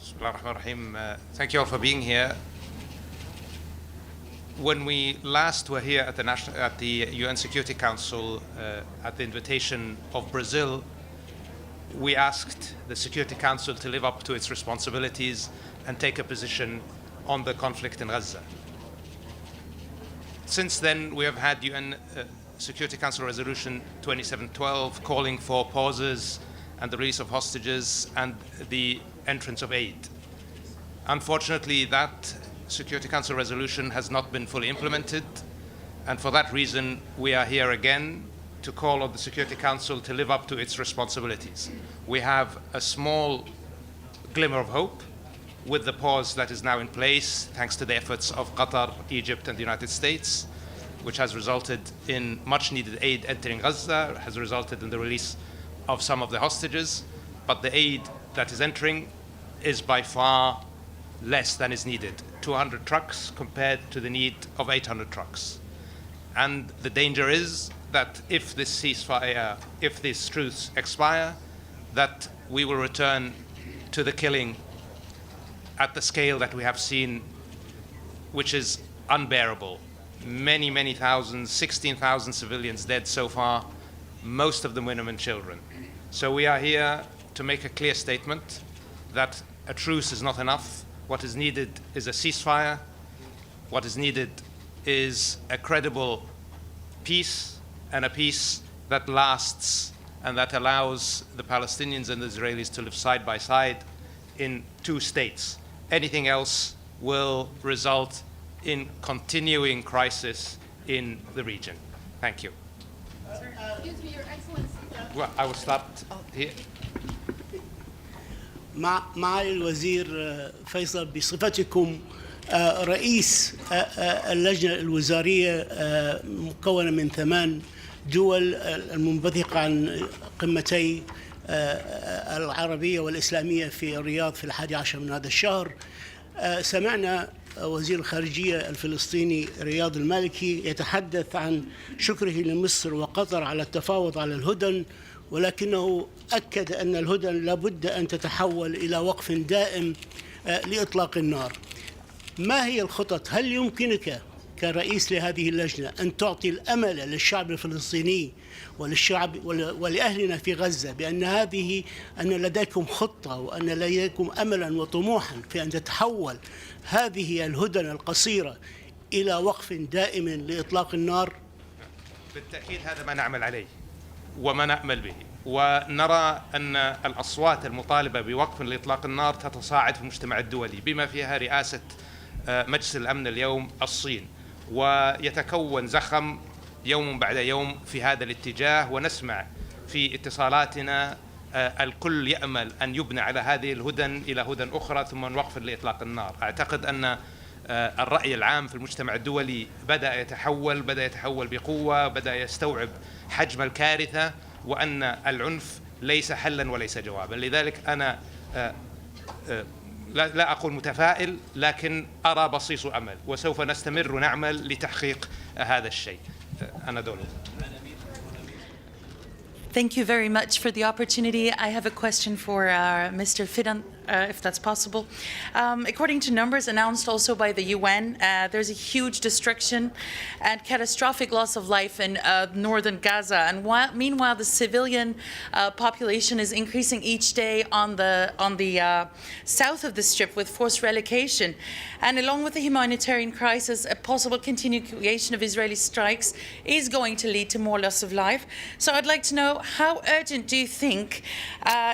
Bismillahirrahmanirrahim. Thank you all for being here. When we last were here at the UN Security Council at the invitation of Brazil, we asked the Security Council to live up to its responsibilities and take a position on the conflict in Gaza. Since then, we have had UN Security Council Resolution 2712 calling for pauses and the release of hostages and the entrance of aid. Unfortunately, that Security Council resolution has not been fully implemented, and for that reason, we are here again to call on the Security Council to live up to its responsibilities. We have a small glimmer of hope with the pause that is now in place, thanks to the efforts of Qatar, Egypt, and the United States, which has resulted in much needed aid entering Gaza, has resulted in the release of some of the hostages, but the aid that is entering is by far less than is needed. 200 trucks compared to the need of 800 trucks. And the danger is that if this ceasefire, if these truths expire, that we will return to the killing at the scale that we have seen, which is unbearable. Many, many thousands, 16,000 civilians dead so far, most of them women and children. So we are here to make a clear statement that a truce is not enough. What is needed is a ceasefire. What is needed is a credible peace, and a peace that lasts and that allows the Palestinians and the Israelis to live side by side in two states. Anything else will result in continuing crisis in the region. Thank you. Excuse me, Your Excellency. Well, I will start here. معالي الوزير فيصل، بصفتكم رئيس اللجنة الوزارية مكونة من 8 دول المنبثقة عن قمتي العربية والإسلامية في الرياض في 11 من هذا الشهر، سمعنا وزير الخارجية الفلسطيني رياض المالكي يتحدث عن شكره لمصر وقطر على التفاوض على الهدن، ولكنه أكد أن الهدن لابد أن تتحول إلى وقف دائم لإطلاق النار. ما هي الخطط؟ هل يمكنك كرئيس لهذه اللجنة أن تعطي الأمل للشعب الفلسطيني وللشعب ولأهلنا في غزة أن لديكم خطة وأن لديكم أملا وطموحا في أن تتحول هذه الهدن القصيرة إلى وقف دائم لإطلاق النار؟ بالتأكيد هذا ما نعمل عليه وما نأمل به، ونرى أن الأصوات المطالبة بوقف لإطلاق النار تتصاعد في المجتمع الدولي، بما فيها رئاسة مجلس الأمن اليوم الصين، ويتكون زخم يوم بعد يوم في هذا الاتجاه، ونسمع في اتصالاتنا الكل يأمل أن يبنى على هذه الهدن إلى هدن أخرى ثم وقف لإطلاق النار. أعتقد أن الرأي العام في المجتمع الدولي بدأ يتحول بقوة، بدأ يستوعب حجم الكارثة وأن العنف ليس حلا وليس جوابا. لذلك أنا لا أقول متفائل، لكن أرى بصيص أمل، وسوف نستمر نعمل لتحقيق هذا الشيء. أنا دولة. Thank you very much for the opportunity. I have a question for Mr. Fidan, if that's possible. According to numbers announced also by the UN, there's a huge destruction and catastrophic loss of life in northern Gaza. And meanwhile, the civilian population is increasing each day on the south of the Strip with forced relocation. And along with the humanitarian crisis, a possible continuation of Israeli strikes is going to lead to more loss of life. So I'd like to know, how urgent do you think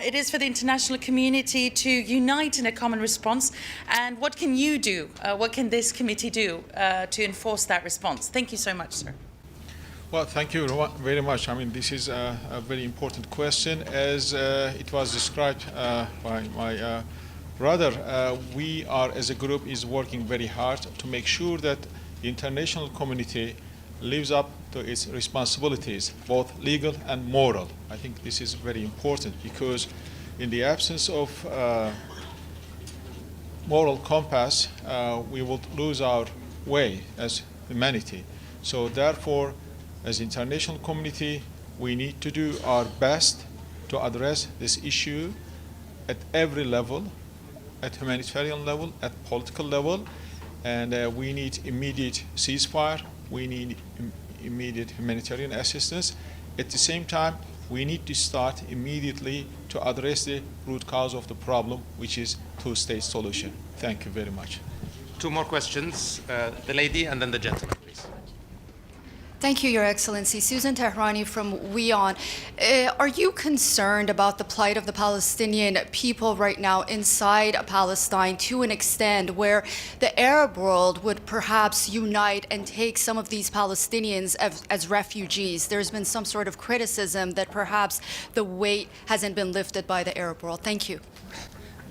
it is for the international community to unite in a common response, and what can you do, what can this committee do to enforce that response? Thank you so much, sir. Well, thank you very much. I mean, this is a very important question. As it was described by my brother, we are, as a group, is working very hard to make sure that the international community lives up to its responsibilities, both legal and moral. I think this is very important, because in the absence of moral compass, we will lose our way as humanity. So therefore, as international community, we need to do our best to address this issue at every level, at humanitarian level, at political level, and we need immediate ceasefire. We need immediate humanitarian assistance. At the same time, we need to start immediately to address the root cause of the problem, which is two-state solution. Thank you very much. Two more questions, the lady and then the gentleman, please. Thank you, Your Excellency. Susan Tehrani from WION. Are you concerned about the plight of the Palestinian people right now inside Palestine to an extent where the Arab world would perhaps unite and take some of these Palestinians as refugees? There's been some sort of criticism that perhaps the weight hasn't been lifted by the Arab world. Thank you.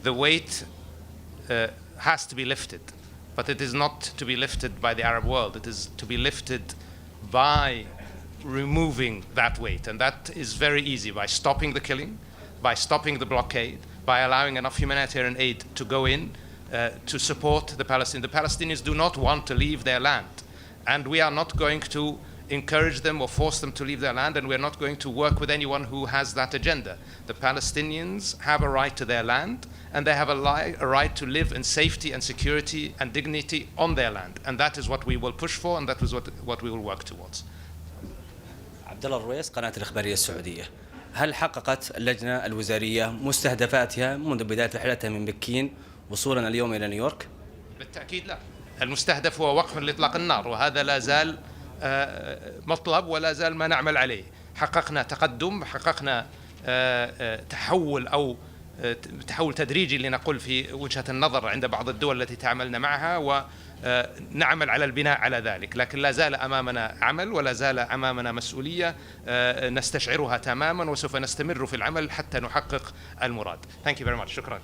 The weight has to be lifted, but it is not to be lifted by the Arab world. It is to be lifted by removing that weight, and that is very easy by stopping the killing, by stopping the blockade, by allowing enough humanitarian aid to go in to support the Palestinians. The Palestinians do not want to leave their land, and we are not going to encourage them or force them to leave their land, and we're not going to work with anyone who has that agenda. The Palestinians have a right to their land, and they have a right to live in safety and security and dignity on their land, and that is what we will push for, and that is what we will work towards. عبد الله الرويس قناة الإخبارية السعودية. هل حققت اللجنة الوزارية مستهدفاتها منذ بداية رحلتها من بكين وصولا اليوم إلى نيويورك؟ بالتأكيد لا. المستهدف هو وقف لإطلاق النار، وهذا لا زال مطلب ولا زال ما نعمل عليه. حققنا تقدم، حققنا تحول أو تحول تدريجي لنقول في وجهة النظر عند بعض الدول التي تعاملنا معها، ونعمل على البناء على ذلك، لكن لا زال أمامنا عمل ولا زال أمامنا مسؤولية نستشعرها تماما، وسوف نستمر في العمل حتى نحقق المراد. Thank you very much. شكرا.